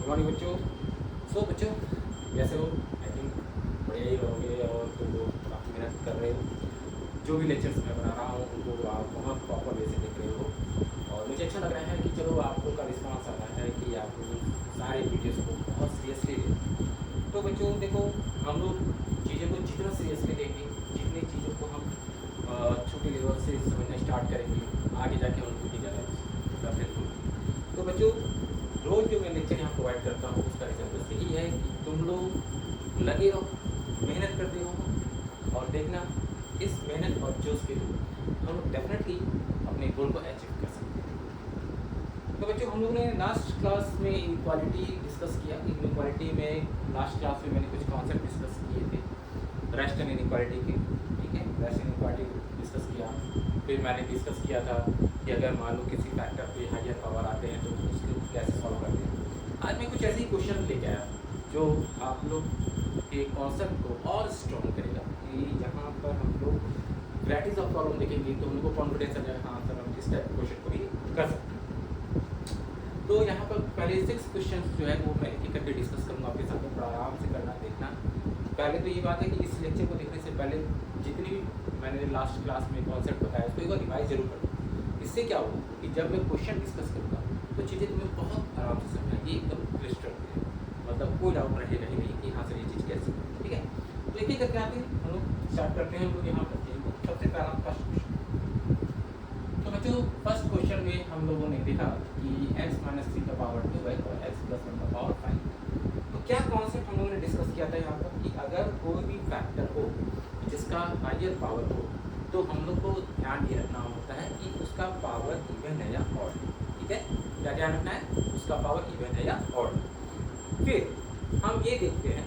Morning बच्चों। बच्चों कैसे हो? आई थिंक बढ़िया ही रहोगे और तुम लोग काफ़ी मेहनत कर रहे हो। जो भी लेक्चर्स मैं बना रहा हूँ उनको आप बहुत प्रॉपर वे से देख रहे हो और मुझे अच्छा लग रहा है कि चलो आप लोग का रिस्पॉन्स आ रहा है कि आप लोग सारे वीडियोज़ को बहुत सीरियसली लें। तो बच्चों देखो, हम लोग चीज़ों को जितना सीरियसली लेंगे, जितनी चीज़ों को हम छोटे लेवल से समझना स्टार्ट करेंगे, आगे जाके उनको भी ज़्यादा सक्सेसफुल। तो बच्चों रोज़ जो मैं लेक्चर यहाँ प्रोवाइड करता हूँ उसका रीज़न बस यही है कि तुम लोग लगे रहो, मेहनत करते रहो और देखना इस मेहनत और जोश के थ्रू हम लोग डेफिनेटली अपने गोल को अचीव कर सकते हैं। तो बच्चों हम लोगों ने लास्ट क्लास में इनक्वालिटी डिस्कस किया। इनक्वालिटी में लास्ट क्लास में मैंने कुछ कॉन्सेप्ट डिस्कस किए थे रैशनल इनक्वालिटी के, ठीक है। रैशनल इनक्वालिटी डिस्कस किया, फिर मैंने डिस्कस किया था कि अगर मान लो किसी फैक्टर पे हायर पावर आते हैं तो उसको कैसे सॉल्व करते हैं। आज मैं कुछ ऐसे ही क्वेश्चन लेके आया जो आप लोग के कॉन्सेप्ट को और स्ट्रॉन्ग करेगा कि जहाँ पर हम लोग वैराइटीज ऑफ प्रॉब्लम देखेंगे तो उनको कॉन्फिडेंस आ जाएगा, हाँ सर हम इस टाइप क्वेश्चन को भी कर सकते हैं। तो यहाँ पर पहले 6 क्वेश्चन जो है वो मैं एक करके डिस्कस करूँगा आपके साथ में, बड़ा आराम से करना देखना। पहले तो ये बात है कि इस लेक्चर को देखने से पहले जितनी भी मैंने लास्ट क्लास में कॉन्सेप्ट बताया उसको एक बार रिवाइज जरूर करो। इससे क्या होगा कि जब मैं क्वेश्चन डिस्कस करूँगा तो चीज़ें तुम्हें बहुत आराम से समझ आएगी, एकदम क्लिस्टर है, मतलब कोई डाउट रहेगा ही नहीं कि हाँ सर ये चीज़ कैसे, ठीक है। तो एक एक करके आते हैं हम लोग, स्टार्ट करते हैं हम लोग यहाँ पर। सबसे पहला फर्स्ट क्वेश्चन। तो बच्चों फर्स्ट क्वेश्चन में हम लोगों ने देखा कि x - 3 का पावर 2 है और x + 1 का पावर 5। तो क्या कॉन्सेप्ट हम लोगों ने डिस्कस किया था यहाँ पर कि अगर कोई भी फैक्टर हो जिसका हायर पावर हो तो हम लोग को ध्यान ये रखना होता है कि उसका पावर इवन है या ऑड, ठीक है। क्या ध्यान रखना है? उसका पावर इवन है या ऑड। फिर हम ये देखते हैं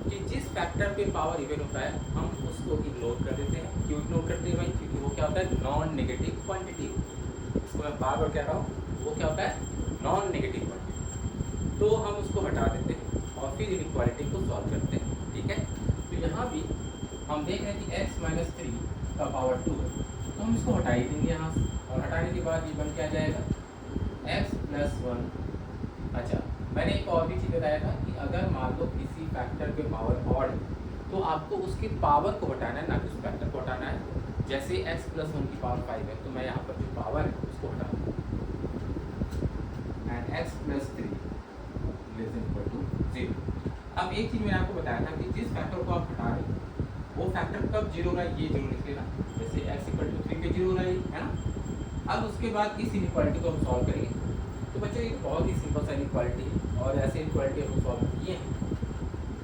कि जिस फैक्टर पे पावर इवन होता है हम उसको इग्नोर कर देते हैं। क्यों इग्नोर करते हैं भाई? क्योंकि वो क्या होता है, नॉन नेगेटिव क्वांटिटी। इसको मैं बार बार कह रहा हूँ, वो क्या होता है, नॉन नेगेटिव क्वांटिटी। तो हम उसको हटा देते हैं और फिर इनइक्वालिटी को सॉल्व करते हैं, ठीक है। तो यहाँ भी हम देख रहे हैं कि x - 3 का पावर 2 है तो हम इसको हटा ही देंगे यहाँ से, और हटाने के बाद ये बन के आ जाएगा x + 1। अच्छा, मैंने एक और भी चीज़ बताया था कि अगर मान लो किसी फैक्टर पे पावर ऑड है तो आपको उसकी पावर को हटाना है, ना कि उस फैक्टर को हटाना है। जैसे x + 1 की पावर 5 है तो मैं यहाँ पर जो पावर है उसको हटा दूँ एंड x + 3 > 0। अब एक चीज़ मैंने आपको बताया था कि जिस फैक्टर को आप हटा रहे हो वो फैक्टर कब जीरो होगा ये जरूर लिख लेना। जैसे x = 3 पे जीरो होगा, है ना। अब उसके बाद इस इनइक्वालिटी को हम सॉल्व करेंगे। तो बच्चों ये बहुत ही सिंपल सा इनइक्वालिटी है और ऐसे इनइक्वालिटी हम सॉल्व किए हैं।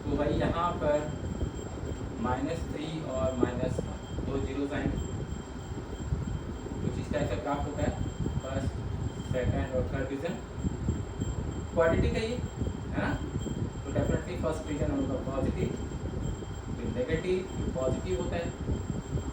तो भाई यहाँ पर -3 और -1 दो जीरोस आएंगे, कुछ इस टाइप से प्राप्त होता है फर्स्ट, सेकंड और थर्ड रीजन। क्वांटिटी का ये है ना, तो डेफिनेटली फर्स्ट रीजन हम लोग का पॉजिटिव, फिर नेगेटिव, पॉजिटिव होता है।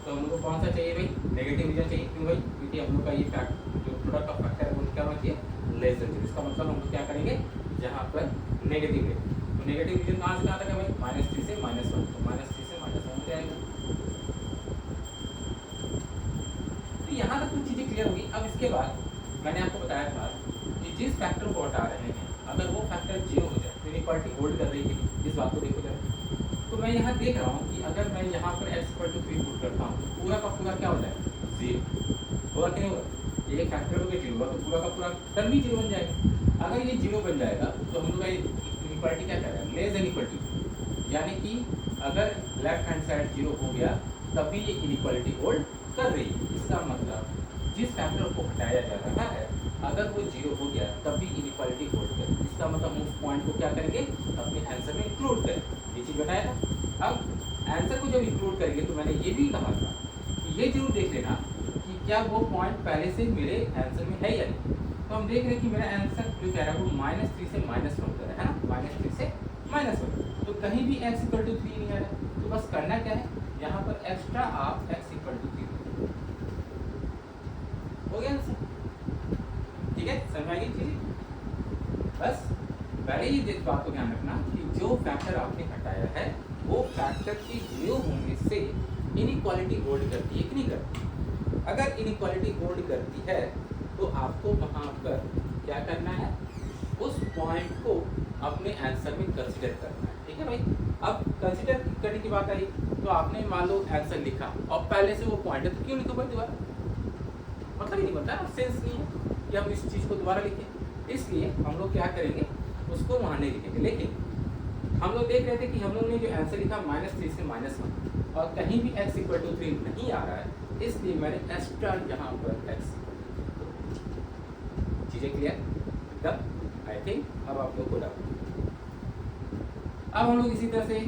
तो हम लोग को कौन सा चाहिए भाई? नेगेटिव रीजन चाहिए। क्यों भाई? क्योंकि हम लोग का ये फैक्ट जो प्रोडक्ट का फैक्टर है वो क्या होना चाहिए, लेस देन 0। इसका मतलब हम लोग क्या करेंगे, जहाँ पर नेगेटिव है तो नेगेटिव रीजन कहाँ से कहाँ तक है भाई? -3 से -1, तो -3 से -1 हो जाएगा। तो यहाँ तक कुछ चीज़ें क्लियर होगी। अब इसके बाद मैंने आपको बताया था कि जिस फैक्टर को हटा रहे हैं अगर वो फैक्टर 0 हो जाए तो इनइक्वालिटी होल्ड कर रही है। इस बात को देखो जरा। तो मैं यहाँ देख रहा हूँ कि अगर मैं यहाँ पर x = 3 पुट करता हूँ तो पूरा का पूरा क्या हो जाएगा, 0 होगा कि नहीं होगा? ये फैक्टर हो गया 0 होगा तो पूरा का पूरा टर्म भी 0 बन जाएगा। अगर ये 0 बन जाएगा तो हम लोग का इनइक्वालिटी क्या कह रहा है, लेस देन इक्वल टू, यानी कि अगर लेफ्ट हैंड साइड 0 हो गया तब भी ये इनइक्वालिटी होल्ड कर रही है। इसका मतलब जिस फैक्टर को हटाया जा रहा है अगर वो 0 हो गया तब भी इनइक्वालिटी होल्ड करे। इसका मतलब हम उस पॉइंट को क्या करेंगे, अपने आंसर में इंक्लूड करें। ये चीज़ बताया था। अब आंसर को जब इंक्लूड करेंगे तो मैंने ये भी कहा था कि ये जरूर देख लेना कि क्या वो पॉइंट पहले से मेरे आंसर में है या नहीं। तो हम देख रहे हैं कि मेरा आंसर जो कह रहा है वो -3 से -1 कर रहा है ना, -3 से -1। तो कहीं भी x = 3 नहीं आ रहा। तो बस करना क्या है, यहाँ पर एक्स्ट्रा आप x = 3 हो गया आंसर, ठीक है। समझ आ गई चीज़? बस पहले ही इस बात को ध्यान रखना कि जो फैक्टर आपने हटाया है वो फैक्टर की 0 होने से इनइक्वालिटी होल्ड करती है कि नहीं करती। अगर इनइक्वालिटी होल्ड करती है तो आपको वहाँ पर क्या करना है, उस पॉइंट को अपने आंसर में कंसिडर करना है, ठीक है भाई। अब कंसिडर करने की बात आई तो आपने मान लो आंसर लिखा और पहले से वो पॉइंट है तो क्यों लिखो भाई दोबारा, मतलब ही नहीं बनता, सेंस नहीं है कि हम इस चीज़ को दोबारा लिखें। इसलिए हम लोग क्या करेंगे, उसको वहाँ नहीं लिखेंगे। लेकिन हम लोग देख रहे थे कि हम लोग ने जो आंसर लिखा -3 से -1 और कहीं भी x = 3 नहीं आ रहा है, इसलिए मैंने एक्स्ट्रा यहाँ पर x। चीज़ें क्लियर एकदम, आई थिंक अब आप लोग को डाउट। अब हम लोग इसी तरह से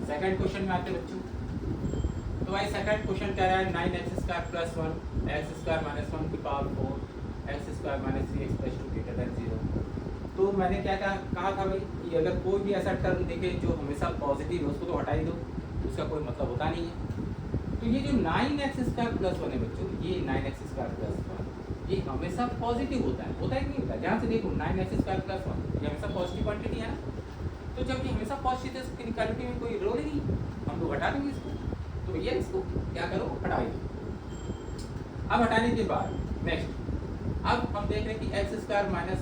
सेकंड क्वेश्चन में आते हैं बच्चों। तो भाई सेकंड क्वेश्चन कह रहा है 9x² + 1 x² - 1 की पावर 4 x² - 3x + 2 > 0। तो मैंने क्या कहा था भाई कि अगर कोई भी ऐसा टर्म दिखे जो हमेशा पॉजिटिव है उसको तो हटा ही दो, उसका कोई मतलब होता नहीं है। तो ये जो 9x² + 1 है बच्चों, ये 9x² + 1 ये हमेशा पॉजिटिव होता है कि नहीं होता है? ध्यान से देखो 9x² + 1 ये हमेशा पॉजिटिव क्वांटिटी है ना। तो जब ये हमेशा पॉजिटिव है इसकी इनइक्वालिटी में कोई रोल ही नहीं, हम लोग हटा देंगे इसको। तो भैया इसको क्या करो, हटा दो। अब हटाने के बाद नेक्स्ट अब हम देख रहे हैं कि x² -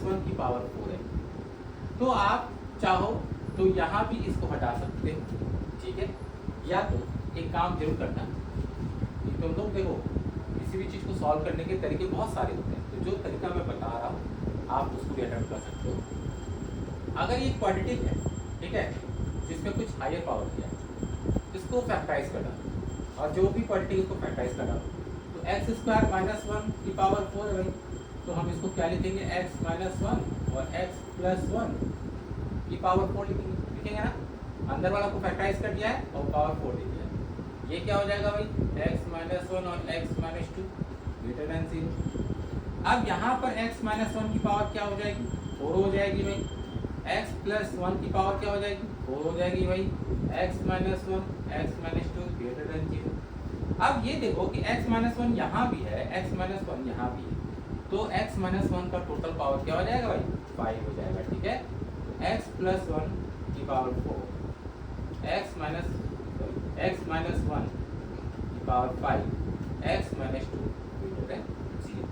1 की पावर 4 है। तो आप चाहो तो यहाँ भी इसको हटा सकते हो, ठीक है। या तो एक काम जरूर करना कि तुम लोग देखो किसी भी चीज़ को सॉल्व करने के तरीके बहुत सारे होते हैं, तो जो तरीका मैं बता रहा हूँ आप उसको भी अटेम्प्ट कर सकते हो। अगर ये क्वाड्रेटिक है, ठीक है, जिसमें कुछ हायर पावर दिया, इसको फैक्टराइज कर डालो और जो भी क्वाड्रेटिक उसको फैक्टराइज कर डालो। तो x² - 1 की पावर 4 है भाई, तो हम इसको क्या लिखेंगे, x - 1 और x + 1 की पावर 4 लिखेंगे ना। अंदर वाला को फैक्टराइज कर दिया है और पावर 4 लिख दिया है। ये क्या हो जाएगा भाई, x - 1 और x - 2 > 0। अब यहाँ पर x - 1 की पावर क्या हो जाएगी, 4 हो जाएगी भाई। x + 1 की पावर क्या हो जाएगी, 4 हो जाएगी भाई। x - 1 x - 2 > 0। अब ये देखो कि x - 1 यहाँ भी है, x - 1 यहाँ भी है, तो x - 1 का टोटल पावर क्या हो जाएगा भाई, 5 हो जाएगा, ठीक है। तो x + 1 की पावर 4 x - 1 की पावर 5 x - 2 > 0।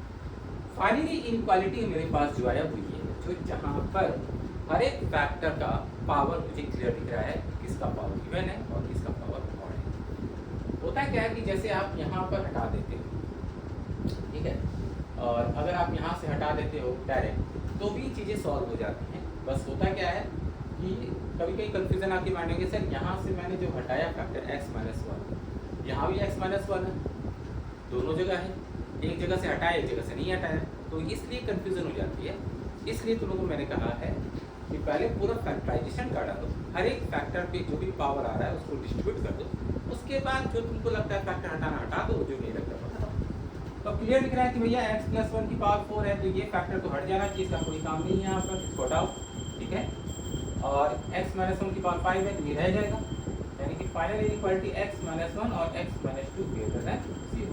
फाइनली इनइक्वालिटी मेरे पास जो आया वो ये है, जो जहाँ पर हर एक फैक्टर का पावर मुझे क्लियर दिख रहा है, किसका पावर इवन है और किसका पावर ऑड है। होता है क्या है कि जैसे आप यहाँ पर हटा देते हो, ठीक है, और अगर आप यहाँ से हटा देते हो डायरेक्ट तो भी चीज़ें सॉल्व हो जाती हैं। बस होता क्या है कि कभी कभी कंफ्यूजन आपके माइंड में, सर यहाँ से मैंने जो हटाया फैक्टर x - 1, यहाँ भी x - 1 है, दोनों जगह है, एक जगह से हटाया एक जगह से नहीं हटाया, तो इसलिए कंफ्यूजन हो जाती है। इसलिए तुम लोगों को मैंने कहा है कि पहले पूरा फैक्टराइजेशन कर डालो, हर एक फैक्टर पे जो भी पावर आ रहा है उसको डिस्ट्रीब्यूट कर दो, उसके बाद जो तुमको लगता है फैक्टर हटाना हटा दो, जो नहीं लगता बता दो। तो क्लियर दिख रहा है कि भैया x + 1 की पावर 4 है, तो ये फैक्टर तो हट जाना चाहिए, इसका कोई काम नहीं है यहाँ पर, इसको हटाओ, ठीक है। और x - 1 की पावर 5 है तो ये रह जाएगा, यानी कि फाइनल इनइक्वालिटी x - 1 और x - 2 > 0।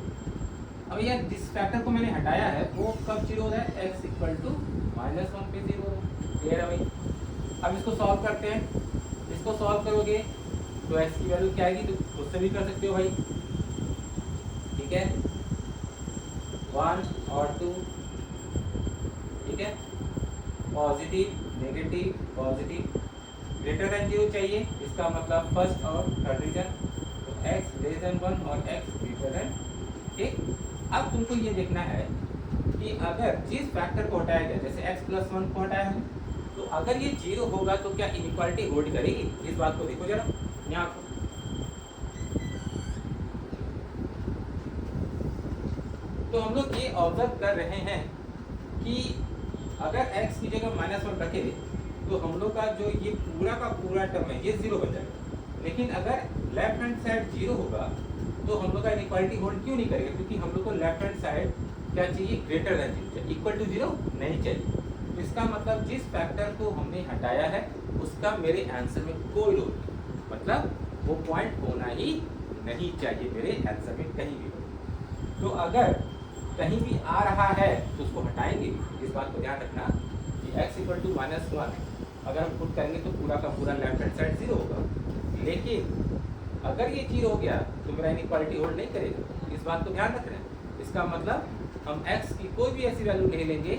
अब यह जिस फैक्टर को मैंने हटाया है वो कब 0 हो रहा है, x = -1 पे 0 हो रहा है, क्लियर है भाई। अब इसको सॉल्व करते हैं, इसको सॉल्व करोगे तो x की वैल्यू क्या आएगी, तो खुद से भी कर सकते हो भाई, ठीक है, 1 और 2, ठीक है, पॉजिटिव नेगेटिव पॉजिटिव > 0 चाहिए, इसका मतलब फर्स्ट और थर्ड रीजन, तो x < 1 और x <, ठीक। अब तुमको ये देखना है कि अगर जिस फैक्टर को हटाया गया, जैसे x + 1 को हटाया है, तो अगर ये 0 होगा तो क्या इनइक्वालिटी होल्ड करेगी, इस बात को देखो जरा यहाँ को। तो हम लोग ये ऑब्जर्व कर रहे हैं कि अगर x की जगह -1 रखे तो हम लोग का जो ये पूरा का पूरा टर्म है ये 0 बन जाएगा, लेकिन अगर लेफ्ट हैंड साइड 0 होगा तो हम लोग का इनइक्वालिटी होल्ड क्यों नहीं करेगा, क्योंकि हम लोग को लेफ्ट हैंड साइड क्या चाहिए, ग्रेटर देन 0 चाहिए, इक्वल टू 0 नहीं चाहिए। तो इसका मतलब जिस फैक्टर को हमने हटाया है उसका मेरे आंसर में कोई रोल नहीं, मतलब वो पॉइंट होना ही नहीं चाहिए मेरे आंसर में कहीं भी। तो अगर कहीं भी आ रहा है तो उसको हटाएंगे, इस बात को ध्यान रखना कि x = -1 अगर हम पुट करेंगे तो पूरा का पूरा लेफ्ट हैंड साइड 0 होगा, लेकिन अगर ये 0 हो गया तो मेरा इनइक्वालिटी होल्ड नहीं करेगा, इस बात को ध्यान रखना है। इसका मतलब हम x की कोई भी ऐसी वैल्यू नहीं लेंगे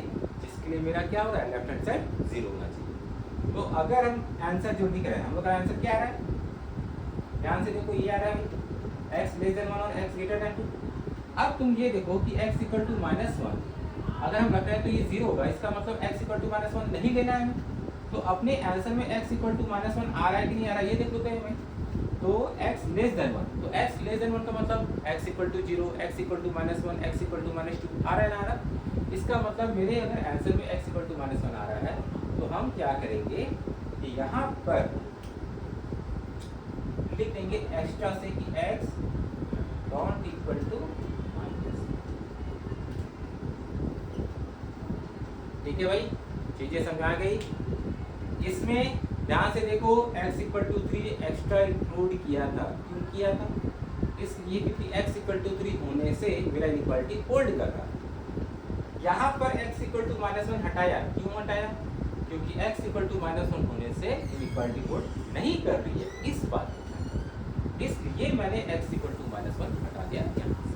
इसके लिए मेरा क्या हो रहा है, लेफ्ट हैंड साइड 0 होना चाहिए। तो अगर हम आंसर जो लिख रहे हैं, हम लोग का आंसर क्या आ रहा है, ध्यान से देखो, ये आ रहा है x लेस देन 1 और x ग्रेटर देन 2। अब तुम ये देखो कि x इक्वल टू -1 अगर हम रख रहे हैं तो ये 0 होगा, इसका मतलब x इक्वल टू -1 नहीं लेना है हमें। तो अपने आंसर में x इक्वल टू -1 आ रहा है कि नहीं आ रहा है, ये देख लेते हैं भाई। तो x लेस देन 1, तो x लेस देन 1 का मतलब x equal to 0, x equal to -1, x equal to -2 आ रहा है ना, आ रहा। इसका मतलब मेरे अगर आंसर में x इक्वल टू -1 आ रहा है तो हम क्या करेंगे कि यहाँ पर लिख देंगे एक्स्ट्रा से कि x नॉट इक्वल टू -। ठीक है भाई, चीजें समझा गई। इसमें ध्यान से देखो, x equal to 3 extra include किया था, क्यों किया था, इसलिए क्योंकि x इक्वल टू 3 होने से मेरा इक्वालिटी होल्ड कर रहा है। यहाँ पर x इक्वल टू -1 हटाया, क्यों हटाया, क्योंकि x इक्वल टू -1 होने से इक्वालिटी होल्ड नहीं कर रही है, इस बात, इसलिए मैंने x इक्वल टू -1 हटा दिया यहाँ से।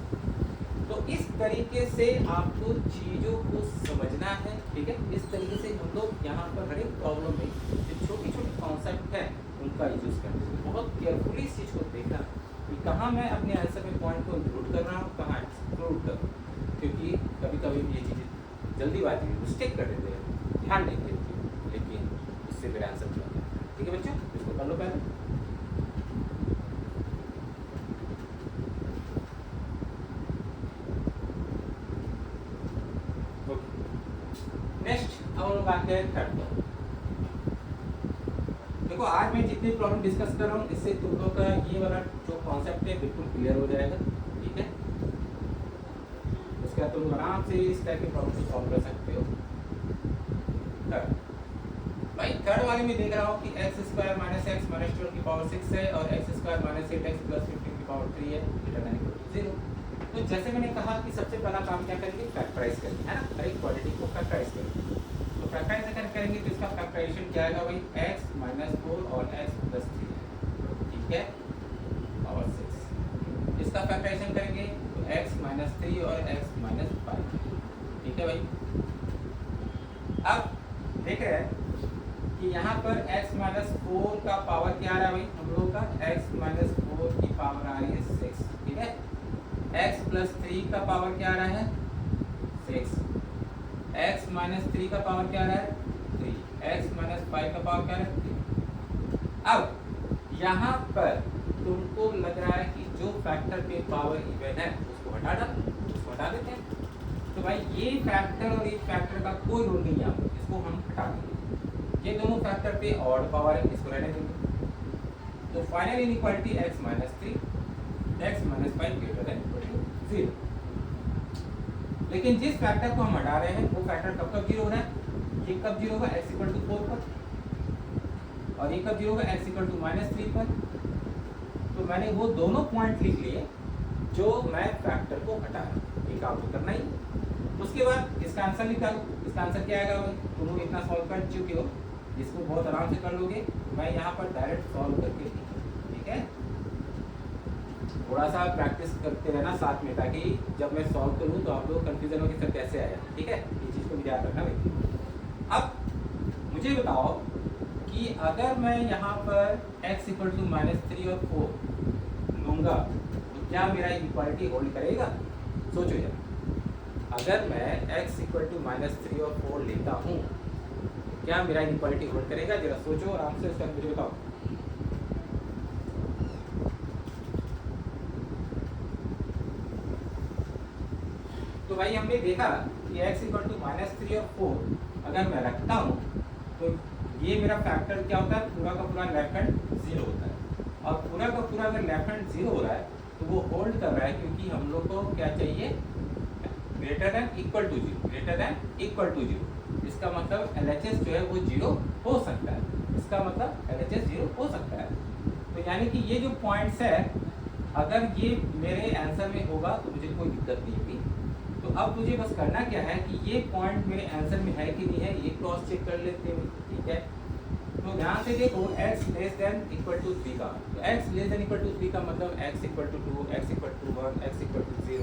तो इस तरीके से आपको चीज़ों को समझना है, ठीक है। इस तरीके से हम लोग यहाँ पर हर एक प्रॉब्लम में जो छोटी छोटी कॉन्सेप्ट है उनका यूज करते हैं। बहुत केयरफुली इस चीज़ को देखना कि कहाँ मैं अपने आंसर में पॉइंट को इंक्लूड कर रहा हूँ, कहाँ एक्सक्लूड कर रहा हूँ, क्योंकि कभी कभी ये चीज़ें जल्दीबाजी में मिस्टेक कर देते हैं, ध्यान नहीं देते, लेकिन इससे मेरा आंसर चला जाता है। ठीक है बच्चों, इसको कर लो पहले। नेक्स्ट हम लोग आते हैं थर्ड प्रॉब्लम। देखो, आज मैं जितने प्रॉब्लम डिस्कस कर रहा हूँ इससे तुम लोग का ये वाला जो कॉन्सेप्ट है बिल्कुल क्लियर हो जाएगा, ठीक है। उसके बाद तुम आराम से इस टाइप के प्रॉब्लम को सॉल्व कर सकते हो। भाई थर्ड वाले में देख रहा हूँ कि x square minus x minus 12 की पावर 6 है और x square minus 8x plus 15 की पावर 3 है, ग्रेटर देन इक्वल टू 0। तो जैसे मैंने कहा कि सबसे पहला काम क्या करेंगे, फैक्टराइज करेंगे, है ना, हर एक क्वांटिटी को फैक्टराइज करेंगे। तो फैक्टराइज अगर करेंगे तो इसका फैक्टराइजेशन क्या आएगा भाई, x माइनस 4 और x प्लस 3 है, ठीक है, पावर 6। इसका फैक्टराइजेशन करेंगे तो x माइनस 3 और x माइनस 5, ठीक है भाई। अब देख रहे हैं कि यहाँ पर x माइनस 4 का पावर क्या आ रहा है भाई, हम लोगों का x माइनस 4 की पावर आ रही है 6, ठीक है। x प्लस 3 का पावर क्या आ रहा है 6, x माइनस 3 का पावर क्या आ रहा है 3, x माइनस 5 का पावर क्या आ रहा है 3। अब यहाँ पर तुमको लग रहा है कि जो फैक्टर पे पावर इवन है उसको हटा देते हैं। तो भाई ये फैक्टर और ये फैक्टर का कोई रोल नहीं है, इसको हम हटा देंगे। ये दोनों फैक्टर पे ऑड पावर है, इसको रहने देंगे। तो final inequality x minus 3 x minus 5 greater than equal to 0। लेकिन जिस फैक्टर को हम हटा रहे हैं वो फैक्टर कब कब 0 हो रहा है, ये कब 0 होगा x इक्वल टू 4 पर, और ये कब 0 होगा x इक्वल टू माइनस 3 पर। तो मैंने वो दोनों पॉइंट लिख लिए जो मैं फैक्टर को हटा रहा हूँ, ये काम तो करना ही। उसके बाद इसका आंसर निकालो, इसका आंसर क्या आएगा भाई, तुम लोग इतना सॉल्व कर चुके हो, इसको बहुत आराम से कर लोगे। मैं यहाँ पर डायरेक्ट सॉल्व करके, ठीक है, थोड़ा सा प्रैक्टिस करते रहना साथ में, ताकि जब मैं सॉल्व करूँ तो आप लोग कंफ्यूजन हो कि सर कैसे आया, ठीक है, ये चीज़ को भी ध्यान रखना भाई। अब मुझे बताओ कि अगर मैं यहाँ पर x इक्वल टू -3 और 4 लूँगा तो क्या मेरा इक्वालिटी होल्ड करेगा, सोचो यार। अगर मैं x इक्वल टू -3 और 4 लेता हूँ क्या मेरा इक्वालिटी होल्ड करेगा, जरा सोचो आराम से, उसका मुझे बताओ। तो भाई हमने देखा कि x इक्वल टू -3 और 4 अगर मैं रखता हूँ तो ये मेरा फैक्टर क्या होता है, पूरा का पूरा लेफ्ट हैंड 0 होता है। और पूरा का पूरा अगर लेफ्ट हैंड 0 हो रहा है तो वो होल्ड कर रहा है, क्योंकि हम लोग को क्या चाहिए, greater than equal to 0, greater than equal to 0। इसका मतलब LHS जो है वो 0 हो सकता है, इसका मतलब LHS 0 हो सकता है। तो यानी कि ये जो पॉइंट्स है अगर ये मेरे आंसर में होगा तो मुझे कोई दिक्कत नहीं होगी। तो अब मुझे बस करना क्या है कि ये पॉइंट मेरे आंसर में है कि नहीं है ये क्रॉस चेक कर लेते हैं, ठीक है। तो ध्यान से देखो x less than equal to 3 का, तो x less than equal to 3 का मतलब x equal to 2, x equal to 1, x equal to 0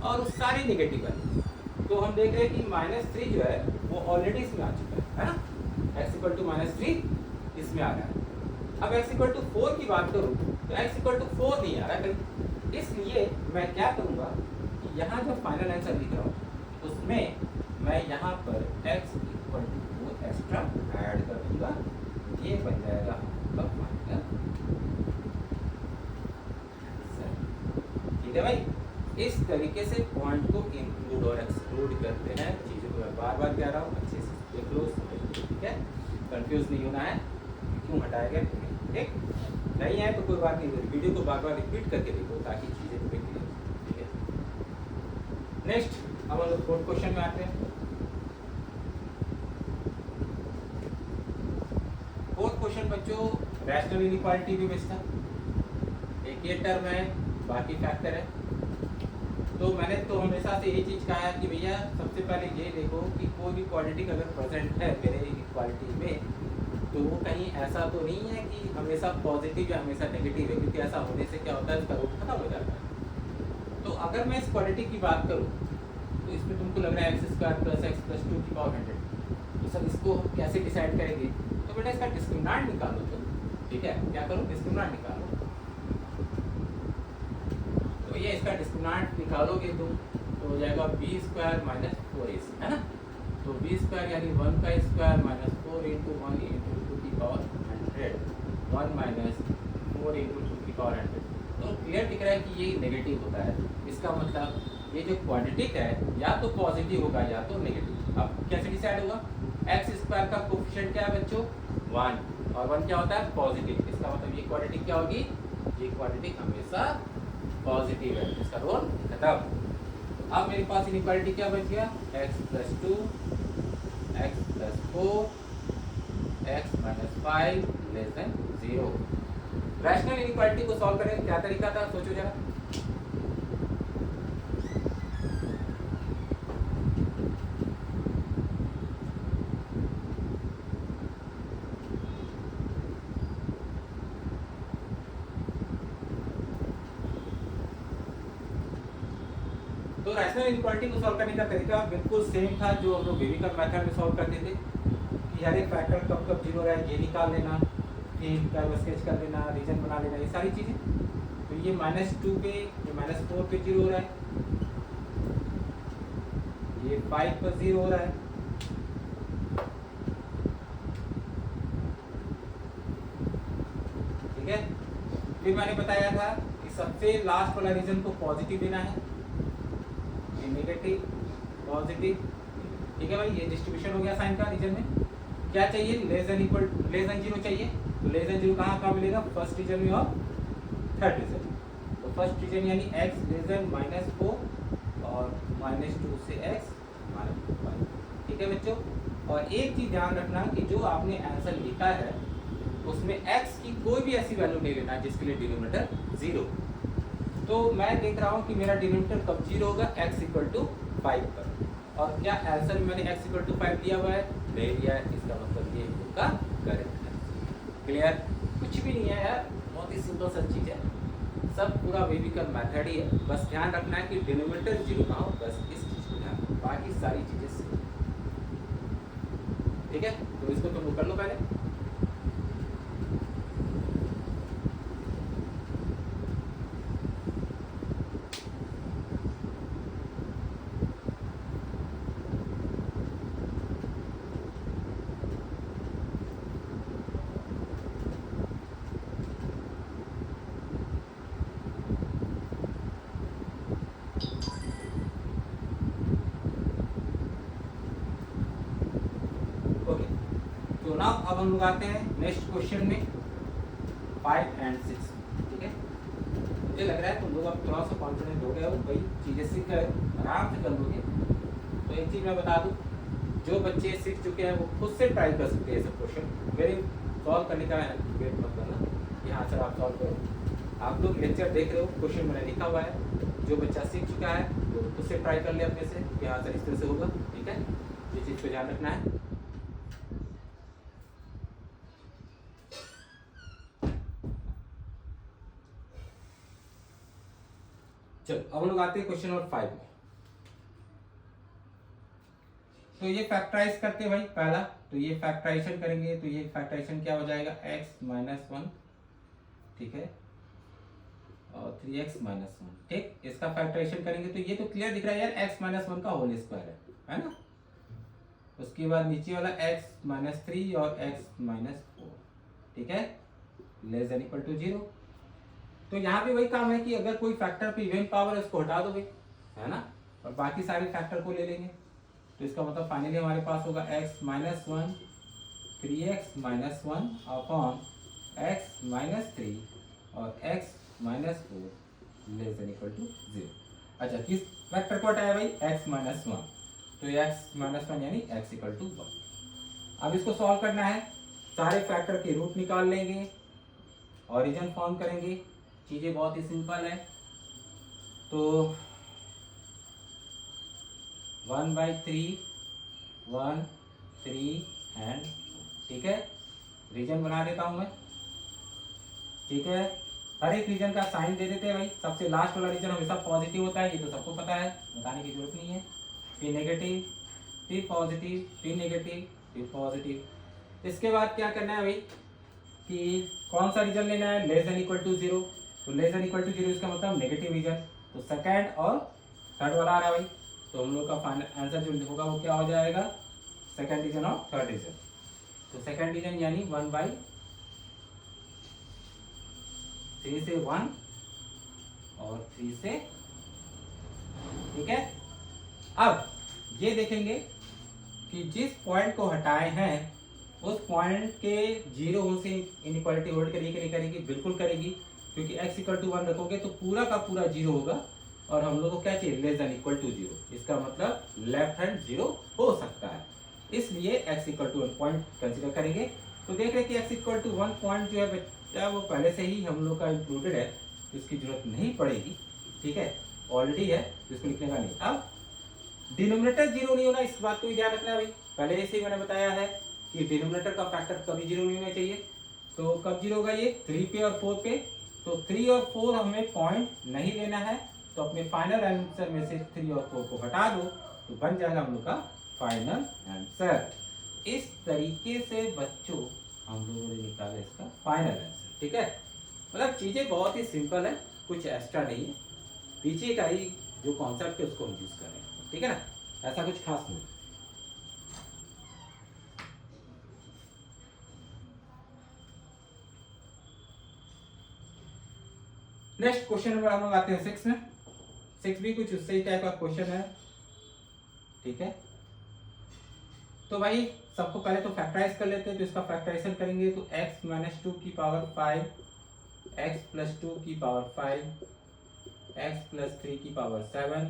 और सारी नेगेटिव है। तो हम देख रहे हैं कि -3 जो है वो ऑलरेडी इसमें आ चुका है ना, x इक्वल टू -3 इसमें आ रहा है। अब x इक्वल टू 4 की बात करूँ तो x इक्वल टू 4 नहीं आ रहा कहीं, इसलिए मैं क्या करूँगा कि यहाँ जो फाइनल आंसर लिख रहा हूँ उसमें मैं यहाँ पर x equal to 4 extra add कर दूंगा, ये बन जाएगा आपका फाइनल। ठीक है भाई, इस तरीके से पॉइंट को इंक्लूड और एक्सक्लूड करते हैं। चीज़ों को मैं बार बार कह रहा हूँ, अच्छे से देख लो, समझ लो, ठीक है, कंफ्यूज नहीं होना है क्यों हटाया गया, ठीक नहीं है तो कोई बात नहीं, वीडियो को बार बार रिपीट करके देखो ताकि चीज़ें तुम्हें क्लियर हो, ठीक है। नेक्स्ट अब हम लोग फोर्थ क्वेश्चन में आते हैं। फोर्थ क्वेश्चन बच्चों रैशनल इनइक्वालिटी भी बेस्ड था, एक ये टर्म है बाकी फैक्टर है। तो मैंने तो हमेशा से ये चीज़ कहा है कि भैया सबसे पहले ये देखो कि कोई भी क्वालिटी अगर प्रेजेंट है मेरे इनइक्वालिटी में तो वो कहीं ऐसा तो नहीं है कि हमेशा पॉजिटिव या हमेशा नेगेटिव है, क्योंकि ऐसा होने से क्या होता है उसका रूट खत्म हो जाता है। तो अगर मैं इस क्वालिटी की बात करूँ तो इसमें तुमको लग रहा है x² + x + 2 की पावर 100, तो सर इसको कैसे डिसाइड करेंगे, तो बेटा इसका डिस्क्रिमिनेंट निकालो तुम, ठीक है, क्या करो डिस्क्रिमिनेंट निकालो। तो ये इसका डिस्क्रिमिनेंट निकालोगे तुम तो हो जाएगा b² - 4ac, है ना, तो b² यानी 1 का स्क्वायर - 4 × 1 × 2 की पावर 100, 1 - 4 × 2 की पावर 100। तो क्लियर दिख रहा है कि ये नेगेटिव होता है, इसका मतलब ये जो क्वाड्रेटिक है या तो पॉजिटिव होगा या तो नेगेटिव। अब कैसे डिसाइड होगा, x² का कोफिशिएंट क्या है बच्चों 1 और 1 क्या होता है पॉजिटिव, इसका मतलब ये क्वाड्रेटिक क्या होगी, ये क्वाड्रेटिक हमेशा पॉजिटिव है, इसका रोल खत्म। अब मेरे पास इनइक्वालिटी क्या बच गया, x + 2 x + 4 x - 5 < 0। Rational inequality को सॉल्व करें क्या तरीका था, सोचो जरा। तो रैशनल इनइक्वालिटी को सॉल्व करने का तरीका बिल्कुल सेम था जो हम लोग बेबिकर मेथड में सॉल्व करते थे कि हर एक फैक्टर कब कब जीरो रहा है ये निकाल लेना, फिर कर्व स्केच कर लेना, रीजन बना लेना, ये सारी चीज़ें। तो ये -2 पे, ये -4 पे जीरो हो रहा है, ये 5 पर जीरो हो रहा है, ठीक है। फिर मैंने बताया था कि सबसे लास्ट वाला रीजन को पॉजिटिव देना है, नेगेटिव पॉजिटिव, ठीक है भाई। ये डिस्ट्रीब्यूशन हो गया साइन का। रीजन में क्या चाहिए, <0 चाहिए, तो <0 कहाँ कहाँ मिलेगा, फर्स्ट रीजन में और थर्ड रीजन। तो फर्स्ट रीजन यानी x -4 और -2 से x -5, ठीक है बच्चों। और एक चीज ध्यान रखना कि जो आपने आंसर लिखा है उसमें x की कोई भी ऐसी वैल्यू नहीं लेना जिसके लिए डिनोमिनेटर 0। तो मैं देख रहा हूँ कि मेरा डिनोमिनेटर कब 0 होगा, x = 5 पर। और क्या आंसर में मैंने x = 5 दिया हुआ है, नहीं दिया है, इसका मतलब ये होगा करेक्ट है। क्लियर, कुछ भी नहीं है यार, बहुत ही सिंपल सा चीज़ है, सब पूरा बेबिकर मेथड ही है। बस ध्यान रखना है कि डिनोमिनेटर 0 ना हो, बस इस चीज़ को ध्यान रखो, बाकी सारी चीज़ें सेम, ठीक है। तो इसको तुम कर लो पहले। तो ना अब हम लोग आते हैं नेक्स्ट क्वेश्चन में 5 और 6, ठीक है। मुझे लग रहा है तुम लोग अब थोड़ा सा कॉन्फिडेंट हो गए हो, भाई चीज़ें सीख कर आराम से कर लोगे। तो एक चीज़ मैं बता दूं, जो बच्चे सीख चुके हैं वो खुद से ट्राई कर सकते हैं सब क्वेश्चन, मेरे सॉल्व करने का वेट मत करना, यहाँ से आप सॉल्व करो। आप लोग लेक्चर देख रहे हो, क्वेश्चन मैंने लिखा हुआ है, जो बच्चा सीख चुका है वो खुद से ट्राई कर ले अपने से, यहाँ से इस तरह से होगा, ठीक है। ये चीज़ को ध्यान रखना है। चलो अब लोग आते हैं क्वेश्चन नंबर 5 में। तो ये फैक्टराइज करते हैं भाई पहला, तो ये फैक्टराइजेशन करेंगे तो ये फैक्टराइजेशन क्या हो जाएगा x माइनस वन, ठीक है, और 3x माइनस वन, ठीक। इसका फैक्टराइजेशन करेंगे तो ये तो क्लियर दिख रहा है यार, x माइनस वन का होल स्क्वायर है ना। उसके बाद नीचे वाला x माइनस थ्री और x माइनस फोर, ठीक है, less than equal to zero. तो यहाँ पे वही काम है कि अगर कोई फैक्टर पे इवन पावर है उसको हटा दो भाई, है ना, और बाकी सारे फैक्टर को ले लेंगे। तो इसका मतलब फाइनली हमारे पास होगा x minus one 3x minus one upon x minus three और x minus four less than equal to zero. अच्छा, किस फैक्टर को हटाया भाई, x माइनस वन, तो x माइनस वन यानी x इक्वल टू वन। अब इसको सॉल्व करना है, सारे फैक्टर के रूट निकाल लेंगे, ओरिजिन फॉर्म करेंगे, चीजें बहुत ही सिंपल है। तो 1/3 1 3 एंड, ठीक है, रीजन बना देता हूं मैं, ठीक है। हर एक रीजन का साइन दे देते हैं भाई। सबसे लास्ट वाला रीजन हमेशा पॉजिटिव होता है, ये तो सबको पता है, बताने की जरूरत नहीं है। फिर नेगेटिव, फिर पॉजिटिव, फिर नेगेटिव, फिर पॉजिटिव। इसके बाद क्या करना है भाई कि कौन सा रीजन लेना है, less than equal to zero. तो less than equal to zero इसका मतलब नेगेटिव रीजन, तो सेकंड और थर्ड वाला आ रहा है भाई। तो हम लोग का फाइनल आंसर जो होगा वो क्या हो जाएगा, सेकंड रीजन और थर्ड रीजन। तो सेकंड रीजन यानी 1/3 से 1 और 3 से, ठीक है। अब ये देखेंगे कि जिस पॉइंट को हटाए हैं उस पॉइंट के जीरो से इनइक्वालिटी होल्ड करेगी कि नहीं करेगी, बिल्कुल करेगी, क्योंकि x इक्वल टू वन रखोगे तो पूरा का पूरा जीरो होगा, और हम लोग को क्या चाहिए, less than equal to zero. इसका मतलब लेफ्ट हैंड जीरो हो सकता है, इसलिए x equal to one point consider करेंगे। तो देख रहे हैं कि x equal to one point जो है बच्चा वो पहले से ही हम लोग का इंक्लूडेड है, तो इसकी जरूरत नहीं पड़ेगी, ठीक है, ऑलरेडी है, तो इसको लिखने का नहीं। अब डिनोमिनेटर जीरो नहीं होना, इस बात को भी ध्यान रखना है भाई। पहले ऐसे ही मैंने बताया है कि डिनोमिनेटर का फैक्टर कभी जीरो नहीं होना चाहिए। तो कब जीरो होगा, ये 3 पे और 4 पे। तो 3 और 4 हमें पॉइंट नहीं लेना है, तो अपने फाइनल आंसर में से 3 और 4 को हटा दो, तो बन जाएगा हम लोग का फाइनल आंसर। इस तरीके से बच्चों हम लोगों ने निकाला इसका फाइनल आंसर, ठीक है। मतलब चीजें बहुत ही सिंपल है, कुछ एक्स्ट्रा नहीं है, पीछे का ही जो कॉन्सेप्ट है उसको हम यूज कर रहे हैं, ठीक है ना, ऐसा कुछ खास नहीं। नेक्स्ट क्वेश्चन नंबर हम लोग आते हैं 6 में। 6 भी कुछ उससे ही टाइप का क्वेश्चन है, ठीक है। तो भाई सबको पहले तो फैक्टराइज कर लेते हैं, तो इसका फैक्टराइजेशन करेंगे तो x माइनस टू की पावर 5, x प्लस टू की पावर 5, x प्लस थ्री की पावर 7,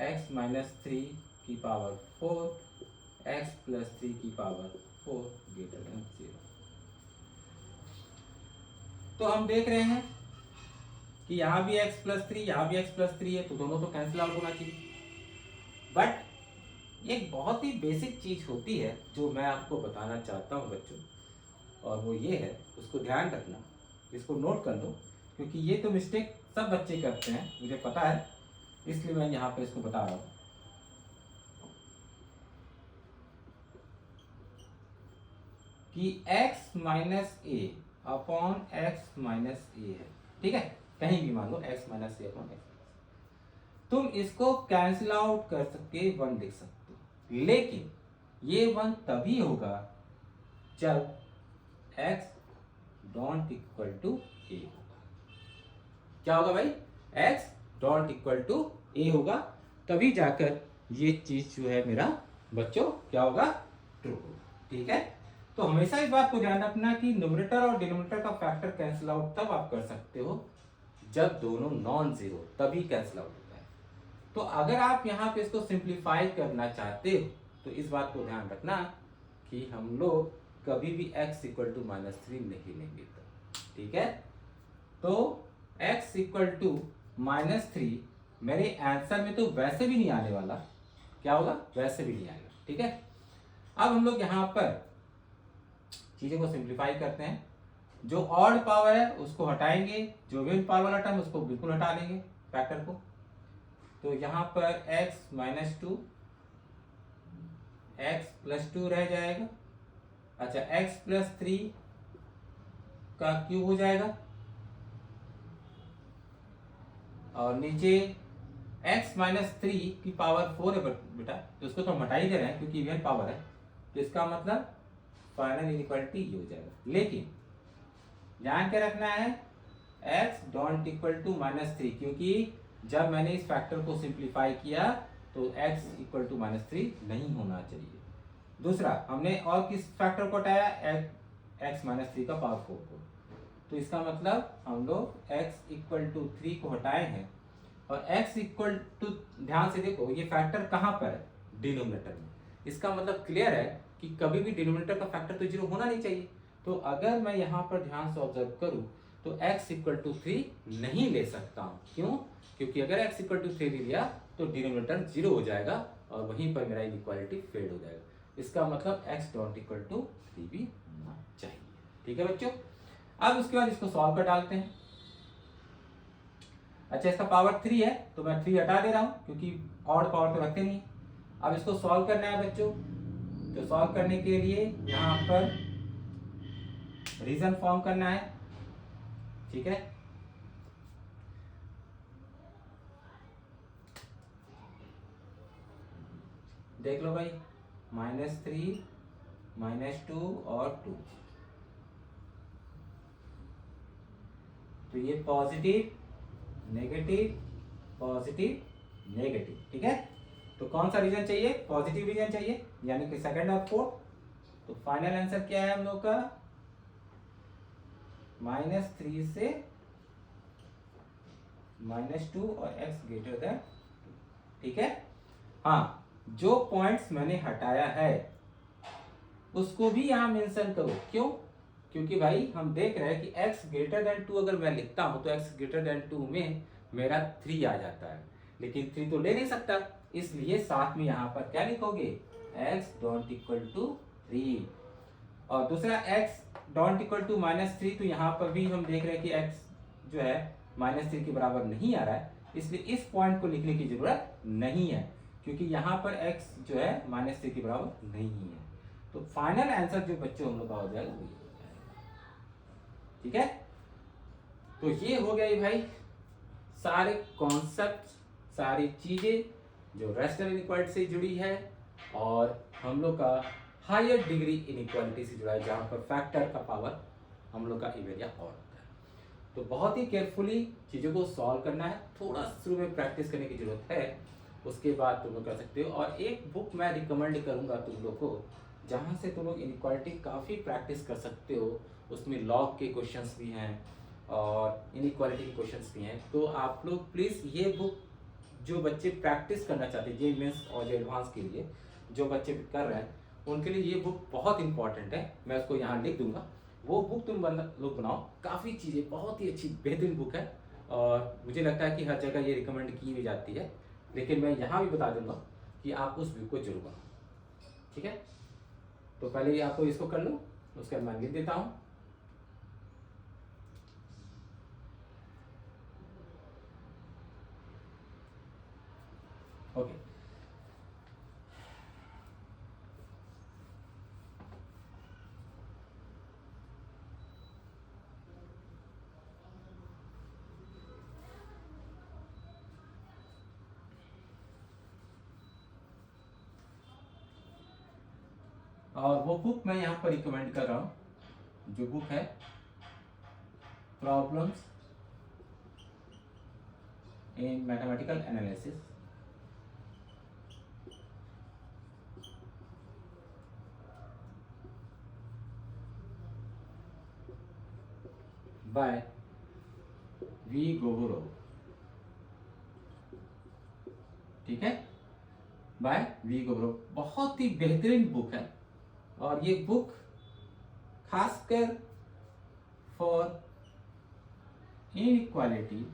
x माइनस थ्री की पावर 4, x प्लस थ्री की पावर 4 ग्रेटर देन 0। तो हम देख रहे हैं कि यहाँ भी x प्लस थ्री, यहाँ भी x प्लस थ्री है, तो दोनों तो कैंसिल आउट होना चाहिए। बट एक बहुत ही बेसिक चीज होती है जो मैं आपको बताना चाहता हूँ बच्चों, और वो ये है, उसको ध्यान रखना, इसको नोट कर लो, क्योंकि ये तो मिस्टेक सब बच्चे करते हैं, मुझे पता है, इसलिए मैं यहाँ पे इसको बता रहा हूँ। कि x माइनस ए अपॉन एक्स माइनस ए है, ठीक है, कहीं भी मान लो x माइनस ए अपॉन एक्स, तुम इसको कैंसिल आउट कर सकते 1 लिख सकते हो, लेकिन ये 1 तभी होगा जब x डोंट इक्वल टू ए होगा। क्या होगा भाई, x डोंट इक्वल टू ए होगा, तभी जाकर ये चीज जो है मेरा बच्चों क्या होगा, ट्रू होगा, ठीक है। तो हमेशा इस बात को ध्यान रखना कि न्यूमरेटर और डिनोमिनेटर का फैक्टर कैंसिल आउट तब आप कर सकते हो जब दोनों नॉन जीरो, तभी कैंसिल आउट होता है। तो अगर आप यहाँ पे इसको सिंप्लीफाई करना चाहते हो तो इस बात को ध्यान रखना कि हम लोग कभी भी x equal to minus three नहीं लेंगे, ठीक है। तो x equal to minus three मेरे आंसर में तो वैसे भी नहीं आने वाला, क्या होगा, वैसे भी नहीं आएगा, ठीक है। अब हम लोग यहाँ पर चीजें को सिंप्लीफाई करते हैं, जो ऑड पावर है उसको हटाएंगे, जो इवन पावर वाला टर्म उसको बिल्कुल हटा देंगे फैक्टर को। तो यहाँ पर x minus two x plus 2 रह जाएगा। अच्छा, x प्लस 3 का क्यूब हो जाएगा और नीचे x माइनस 3 की पावर 4 है बेटा, तो उसको तो हम हटा ही दे रहे हैं क्योंकि इवन पावर है, तो इसका मतलब फाइनल इनइक्वालिटी ये हो जाएगा। लेकिन ध्यान क्या रखना है, x don't equal to minus 3, क्योंकि जब मैंने इस फैक्टर को सिंप्लीफाई किया तो x इक्वल टू माइनस 3 नहीं होना चाहिए। दूसरा, हमने और किस फैक्टर को हटाया, x माइनस 3 का पावर 4 को, तो इसका मतलब हम लोग x इक्वल टू 3 को हटाए हैं और x इक्वल टू, ध्यान से देखो ये फैक्टर कहाँ पर है, डिनोमिनेटर में। इसका मतलब क्लियर है कि कभी भी डिनोमिनेटर का फैक्टर तो 0 होना नहीं चाहिए। तो अगर मैं यहाँ पर ध्यान से ऑब्जर्व करूँ तो x इक्वल टू 3 नहीं ले सकता हूँ। क्यों? क्योंकि अगर x इक्वल टू 3 लिया तो डिनोमिनेटर 0 हो जाएगा और वहीं पर मेरा इनइक्वालिटी फेड हो जाएगा। इसका मतलब x डॉट इक्वल टू 3 भी होना चाहिए। ठीक है बच्चों, अब उसके बाद इसको सॉल्व कर डालते हैं। अच्छा, इसका पावर 3 है तो मैं 3 हटा दे रहा हूं क्योंकि ऑड पावर तो रखते नहीं। अब इसको सॉल्व करना है बच्चों, तो सॉल्व करने के लिए यहां पर रीजन फॉर्म करना है। ठीक है, देख लो भाई, -3 -2 और 2, तो ये पॉजिटिव नेगेटिव पॉजिटिव नेगेटिव। ठीक है, तो कौन सा रीजन चाहिए, पॉजिटिव रीजन चाहिए, यानी कि सेकंड और फोर्थ। तो फाइनल आंसर क्या है हम लोग का, -3 से -2 और x ग्रेटर देन 2। ठीक है, हाँ, जो पॉइंट्स मैंने हटाया है उसको भी यहां मेंशन करो। क्यों? क्योंकि भाई हम देख रहे हैं कि x ग्रेटर देन 2 अगर मैं लिखता हूं तो x ग्रेटर देन 2 में मेरा 3 आ जाता है, लेकिन 3 तो ले नहीं सकता, इसलिए साथ में यहां पर क्या लिखोगे, x डोंट इक्वल टू 3। और दूसरा x डोंट इक्वल टू -3, तो यहां पर भी हम देख रहे हैं कि x जो है -3 के बराबर नहीं आ रहा है, इसलिए इस पॉइंट को लिखने की जरूरत नहीं है क्योंकि यहां पर x जो है -3 के बराबर नहीं है। तो फाइनल आंसर जो बच्चों हम लोग का हो जाएगा वही हो जाएगा। ठीक है, तो ये हो गई भाई सारे कॉन्सेप्ट, सारी चीजें जो रेशनल इनइक्वालिटी से जुड़ी है और हम लोग का हायर डिग्री इनइक्वालिटी से जुड़ा है, जहां पर फैक्टर का पावर हम लोग का इवन या ऑड होता है। तो बहुत ही केयरफुली चीजों को सॉल्व करना है, थोड़ा शुरू में प्रैक्टिस करने की जरूरत है, उसके बाद तुम लोग कर सकते हो। और एक बुक मैं रिकमेंड करूंगा तुम लोग को, जहां से तुम लोग इनइक्वालिटी काफ़ी प्रैक्टिस कर सकते हो। उसमें लॉग के क्वेश्चंस भी हैं और इनइक्वालिटी के क्वेश्चंस भी हैं। तो आप लोग प्लीज़ ये बुक, जो बच्चे प्रैक्टिस करना चाहते हैं जे मेंस और जे एडवांस के लिए, जो बच्चे कर रहे हैं उनके लिए ये बुक बहुत इंपॉर्टेंट है। मैं उसको यहाँ लिख दूंगा, वो बुक तुम लोग बनाओ। काफ़ी चीज़ें, बहुत ही अच्छी बेहतरीन बुक है और मुझे लगता है कि हर जगह ये रिकमेंड की भी जाती है, लेकिन मैं यहाँ भी बता दूंगा कि आप उस बुक को जरूर बनाओ। ठीक है, तो पहले ये आपको इसको कर लो, उसके बाद मैं लिख देता हूँ। ओके, और वो बुक मैं यहाँ पर रिकमेंड कर रहा हूँ, जो बुक है problems in mathematical analysis, by V गोबुरो। ठीक है, बाय वी गोबुरो, बहुत ही बेहतरीन बुक है। और ये बुक खासकर फॉर इनइक्वालिटी,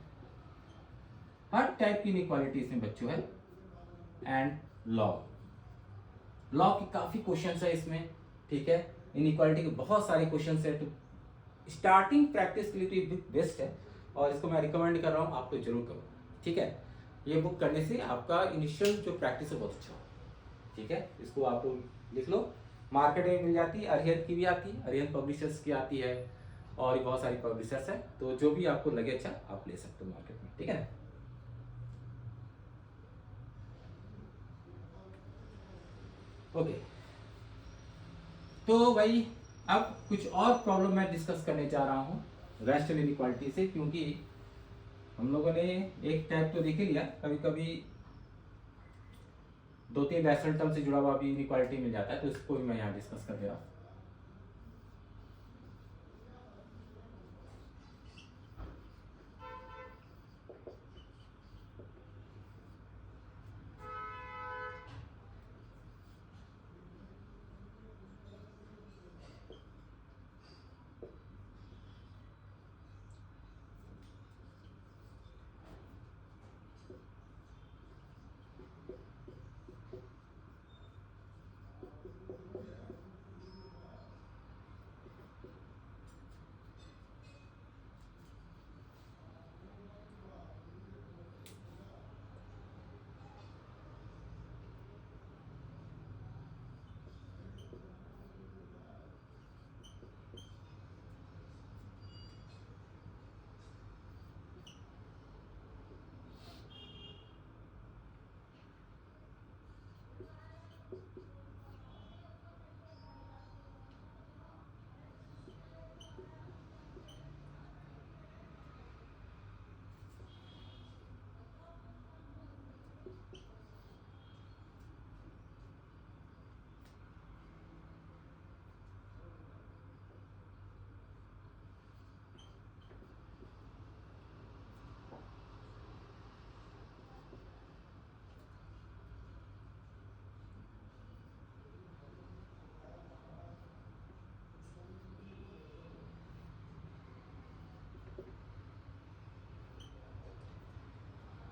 हर टाइप की इनइक्वालिटी इसमें बच्चों है, एंड लॉ की काफी क्वेश्चंस है इसमें। ठीक है, इनइक्वालिटी के बहुत सारे क्वेश्चंस है, तो स्टार्टिंग प्रैक्टिस के लिए तो ये बुक बेस्ट है और इसको मैं रिकमेंड कर रहा हूँ, आप तो जरूर करो। ठीक है, ये बुक करने से आपका इनिशियल जो प्रैक्टिस है बहुत अच्छा हो। ठीक है, इसको आप लिख लो, मार्केट में मिल जाती है, अरिहंत की भी आती है, अरिहंत पब्लिशर्स की आती है, और भी बहुत सारी पब्लिशर्स है, तो जो भी आपको लगे अच्छा आप ले सकते हो मार्केट में, ठीक है ना। ओके, तो भाई अब कुछ और प्रॉब्लम मैं डिस्कस करने जा रहा हूँ रेशनल इनइक्वालिटी से, क्योंकि हम लोगों ने एक टाइप तो देख ही लिया, कभी कभी 2-3 रैशनल टर्म से जुड़ा हुआ भी इनइक्वालिटी मिल जाता है, तो इसको भी मैं यहाँ डिस्कस कर दे रहा हूँ।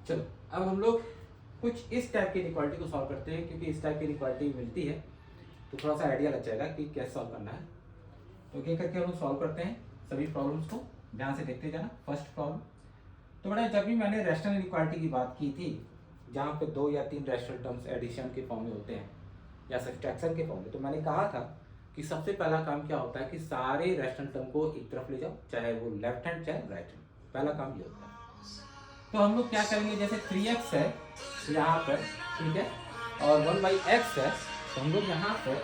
चलो अब हम लोग कुछ इस टाइप की इनइक्वालिटी को सॉल्व करते हैं, क्योंकि इस टाइप की इनइक्वालिटी मिलती है तो थोड़ा सा आइडिया लग जाएगा कि कैसे सॉल्व करना है। तो क्या करके हम लोग सॉल्व करते हैं सभी प्रॉब्लम्स को, ध्यान से देखते जाना। फर्स्ट प्रॉब्लम, तो बेटा जब भी मैंने रैशनल इनइक्वालिटी की बात की थी, जहाँ पे 2 या 3 रैशनल टर्म्स एडिशन के फॉर्म में होते हैं या सब्ट्रैक्शन के फॉर्म में, तो मैंने कहा था कि सबसे पहला काम क्या होता है कि सारे रैशनल टर्म को एक तरफ ले जाओ, चाहे वो लेफ्ट हैंड चाहे राइट हैंड, पहला काम ये होता है। तो हम लोग क्या करेंगे, जैसे 3x है यहाँ पर, ठीक है, और 1/x है, तो हम लोग यहाँ पर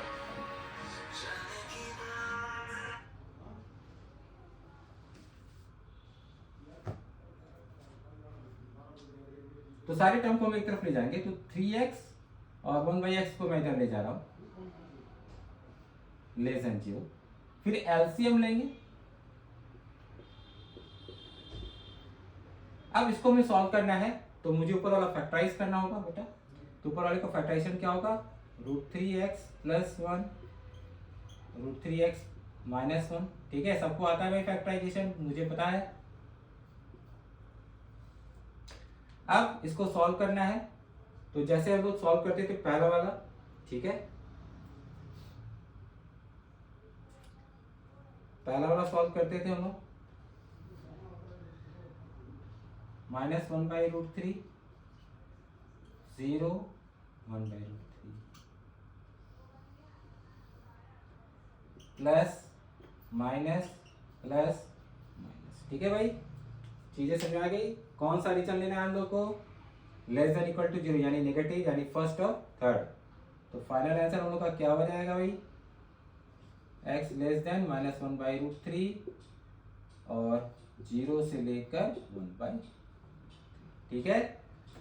तो सारे टर्म को हम एक तरफ ले जाएंगे, तो 3x और 1/x को मैं इधर ले जा रहा हूँ लेस देन 0, फिर एलसीएम लेंगे। अब इसको हमें सॉल्व करना है, तो मुझे ऊपर वाला फैक्टराइज करना होगा बेटा। तो ऊपर वाले का फैक्टराइजेशन क्या होगा, √3x + 1 √3x - 1, ठीक है, सबको आता है भाई फैक्टराइजेशन, मुझे पता है। अब इसको सॉल्व करना है, तो जैसे हम लोग सॉल्व करते थे पहला वाला, ठीक है, पहला वाला सॉल्व करते थे हम लोग, -1/√3 0 1/√3 प्लस माइनस प्लस माइनस, ठीक है भाई, चीजें समझ आ गई। कौन सा रीजन लेना है हम लोग को, लेस देन इक्वल टू 0 यानी नेगेटिव, यानी फर्स्ट और थर्ड। तो फाइनल आंसर हम लोग का क्या हो जाएगा भाई, x लेस देन -1/√3 और 0 से लेकर 1/, ठीक है।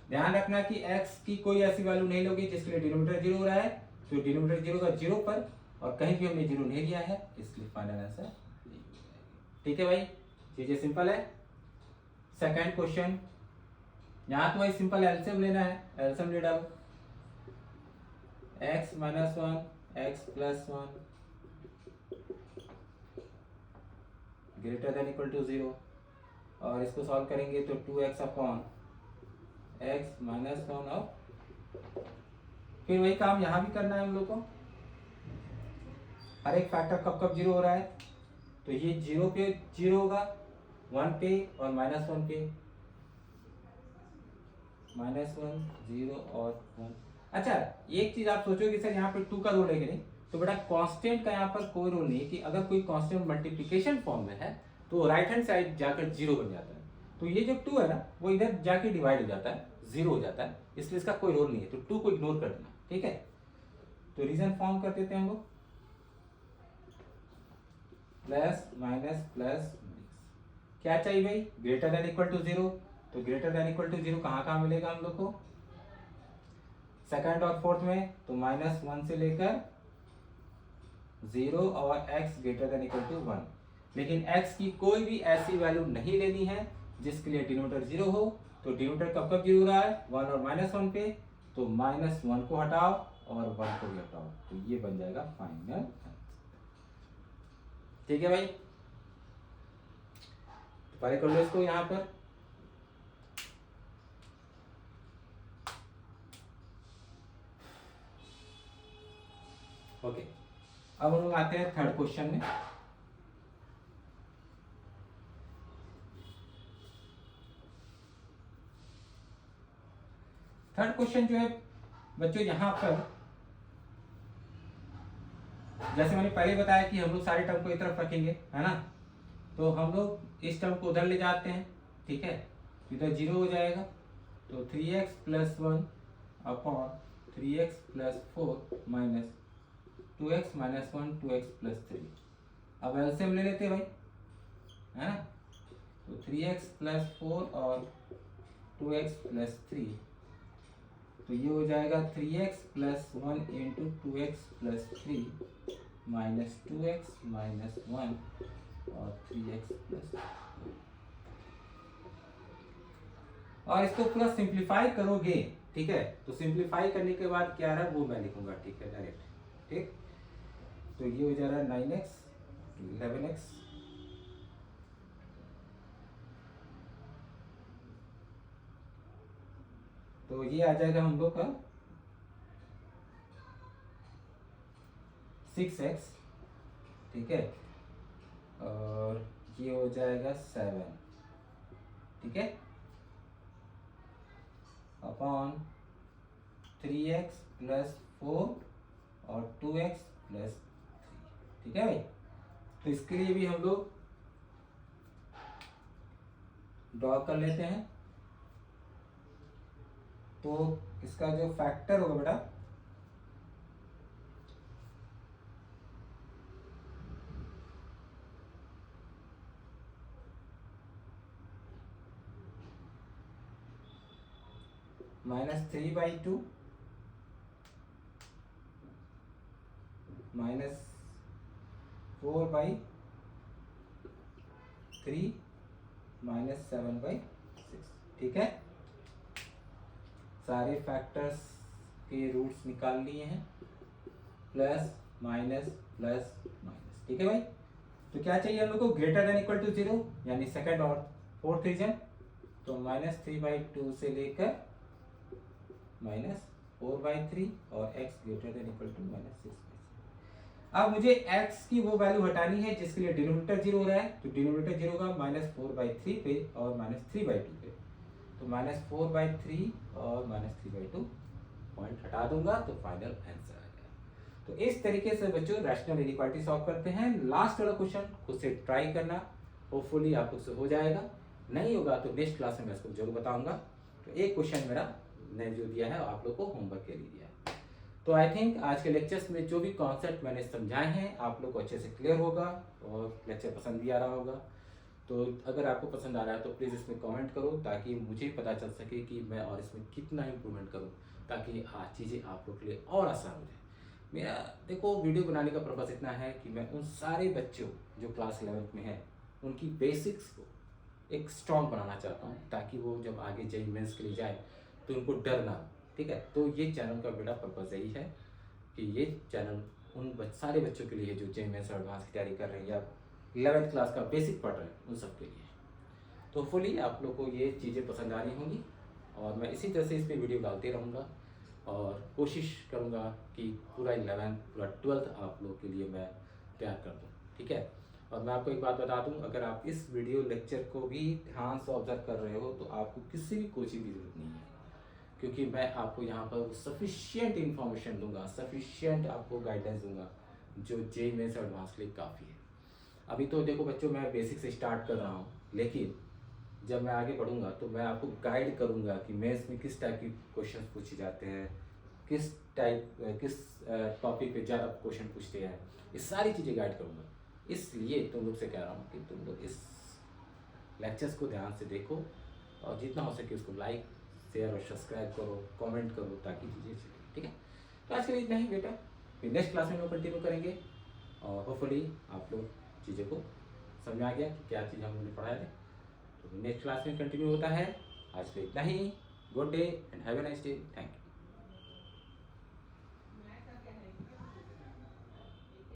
ध्यान रखना कि x की कोई ऐसी वैल्यू नहीं लोगे जिसके लिए डिनोमिनेटर 0 हो रहा है, तो डिनोमिनेटर 0 का 0 पर, और कहीं भी हमने 0 नहीं लिया है, इसलिए फाइनल आंसर नहीं हो जाएगा, ठीक है भाई, चीजें सिंपल है। सेकंड क्वेश्चन, यहाँ तो भाई सिंपल एलसीएम लेना है, एलसीएम ले डालो, x - 1 x + 1 > 0, और इसको सॉल्व करेंगे तो 2x अपॉन x - 1, और फिर वही काम यहाँ भी करना है हम लोग को। हर एक फैक्टर कब कब 0 हो रहा है, तो ये 0 पे 0 होगा, 1 पे और -1 पे, -1 0 और 1, अच्छा, एक चीज आप सोचोगे सर यहाँ पे 2 का रोल है कि नहीं, तो बेटा कांस्टेंट का यहाँ पर कोई रोल नहीं है कि अगर कोई कांस्टेंट मल्टीप्लिकेशन फॉर्म में है तो राइट हैंड साइड जाकर 0 बन जाता है। तो ये जो 2 है ना वो इधर जाके डिवाइड हो जाता है, 0 हो जाता है, इसलिए इसका कोई रोल नहीं है। तो 2 को इग्नोर कर देना, ठीक है। तो रीजन फॉर्म कर देते हैं हम लोग, प्लस माइनस प्लस, क्या चाहिए भाई, ग्रेटर देन इक्वल टू 0। तो ग्रेटर देन इक्वल टू 0 कहाँ कहाँ मिलेगा हम लोग को, सेकंड और फोर्थ में। तो -1 से लेकर 0 और x greater than equal to 1। लेकिन x की कोई भी ऐसी वैल्यू नहीं लेनी है जिसके लिए डिनोमिनेटर 0 हो। तो डिनोमिनेटर कब कब 0 हो रहा है, 1 और -1 पे। तो -1 को हटाओ और 1 को भी हटाओ, तो ये बन जाएगा फाइनल। ठीक है भाई, पहले कर लो इसको यहां पर। ओके, अब हम लोग आते हैं थर्ड क्वेश्चन में। थर्ड क्वेश्चन जो है बच्चों यहां पर, जैसे मैंने पहले बताया कि हम लोग सारे टर्म को एक तरफ रखेंगे, है ना। तो हम लोग इस टर्म को उधर ले जाते हैं, ठीक है। इधर 0 हो जाएगा। तो 3x plus 1 upon 3x plus 4 minus 2x minus 1 2x plus 3। अब एलसीएम ले लेते हैं भाई, है ना। तो 3x प्लस 4 और 2x प्लस 3, तो ये हो जाएगा 3x plus 1 into 2x plus 3 minus 2x minus 1 और 3x प्लस। और इसको पूरा सिंप्लीफाई करोगे, ठीक है। तो सिंप्लीफाई करने के बाद क्या रहा वो मैं लिखूंगा, ठीक है, डायरेक्ट। ठीक, तो ये हो जा रहा है 9x 11x तो ये आ जाएगा हम लोग का 6x, ठीक है। और ये हो जाएगा 7, ठीक है, अपॉन 3x प्लस 4 और 2x प्लस 3, ठीक है भाई। तो इसके लिए भी हम लोग ड्रॉ कर लेते हैं। तो इसका जो फैक्टर होगा बेटा, -3/2 -4/3 -7/6, ठीक है। सारे फैक्टर्स के रूट्स निकाल लिए हैं, प्लस माइनस प्लस माइनस, ठीक है भाई। तो क्या चाहिए हम लोग को, ग्रेटर देन इक्वल टू 0, यानी सेकंड और फोर्थ रीजन। तो -3/2 से लेकर -4/3 और x greater than equal to -6/3। अब मुझे x की वो वैल्यू हटानी है जिसके लिए डिनोमिनेटर 0 हो रहा है। तो डिनोमिनेटर 0 का -4/3 पे और -3/2 पे। तो -4/3 और -3/2 पॉइंट हटा दूंगा तो फाइनल आंसर आ गया। तो इस तरीके से बच्चों रैशनल इनइक्वालिटी सॉल्व करते हैं। लास्ट वाला क्वेश्चन खुद से ट्राई करना, होपफुली आप लोग से हो जाएगा। नहीं होगा तो नेक्स्ट क्लास में मैं इसको जरूर बताऊंगा। तो एक क्वेश्चन मेरा मैंने जो दिया है आप लोग को होमवर्क के लिए दिया है। तो आई थिंक आज के लेक्चर्स में जो भी कॉन्सेप्ट मैंने समझाए हैं आप लोग को अच्छे से क्लियर होगा और लेक्चर पसंद भी आ रहा होगा। तो अगर आपको पसंद आ रहा है तो प्लीज़ इसमें कमेंट करो ताकि मुझे पता चल सके कि मैं और इसमें कितना इम्प्रूवमेंट करूं, ताकि चीज़ें आप लोग के लिए और आसान हो जाए। मेरा देखो वीडियो बनाने का पर्पस इतना है कि मैं उन सारे बच्चों जो क्लास 11th में हैं उनकी बेसिक्स को एक स्ट्रॉन्ग बनाना चाहता हूँ, ताकि वो जब आगे जेईई मेंस के लिए जाए तो उनको डर ना हो, ठीक है। तो ये चैनल का बेटा पर्पस यही है कि ये चैनल उन सारे बच्चों के लिए जो जेईई मेंस और एडवांस की तैयारी कर रहे हैं या 11th क्लास का बेसिक पढ़ रहे हैं उन सब के लिए। तो फुली आप लोग को ये चीज़ें पसंद आ रही होंगी और मैं इसी तरह से इस पर वीडियो डालते रहूँगा और कोशिश करूँगा कि पूरा 11th पूरा 12th आप लोग के लिए मैं तैयार कर दूँ, ठीक है। और मैं आपको एक बात बता दूँ, अगर आप इस वीडियो लेक्चर को भी ध्यान से ऑब्जर्व कर रहे हो तो आपको किसी भी कोचिंग की जरूरत नहीं है, क्योंकि मैं आपको यहाँ पर सफिशिएंट इन्फॉर्मेशन दूंगा, सफिशिएंट आपको गाइडेंस दूंगा जो जे मेंस एडवांस के लिए काफ़ी है। अभी तो देखो बच्चों, मैं बेसिक से स्टार्ट कर रहा हूँ, लेकिन जब मैं आगे बढ़ूंगा तो मैं आपको गाइड करूंगा कि मेंस में किस टाइप के क्वेश्चन पूछे जाते हैं, किस टॉपिक पे ज़्यादा क्वेश्चन पूछते हैं, ये सारी चीज़ें गाइड करूंगा। इसलिए तुम लोग से कह रहा हूँ कि तुम लोग इस लेक्चर्स को ध्यान से देखो और जितना हो सके उसको लाइक शेयर और सब्सक्राइब करो, कमेंट करो, ताकि चीज़ें चलें। ठीक है, तो आज के लिए इतना ही बेटा, फिर नेक्स्ट क्लास में हम कंटिन्यू करेंगे और होपफुली आप लोग चीज़ों को समझ में आ गया कि क्या चीज़ हम लोगों ने पढ़ाया है। तो नेक्स्ट क्लास में कंटिन्यू होता है। आज के लिए इतना ही। Good day and have a nice day. Thank you.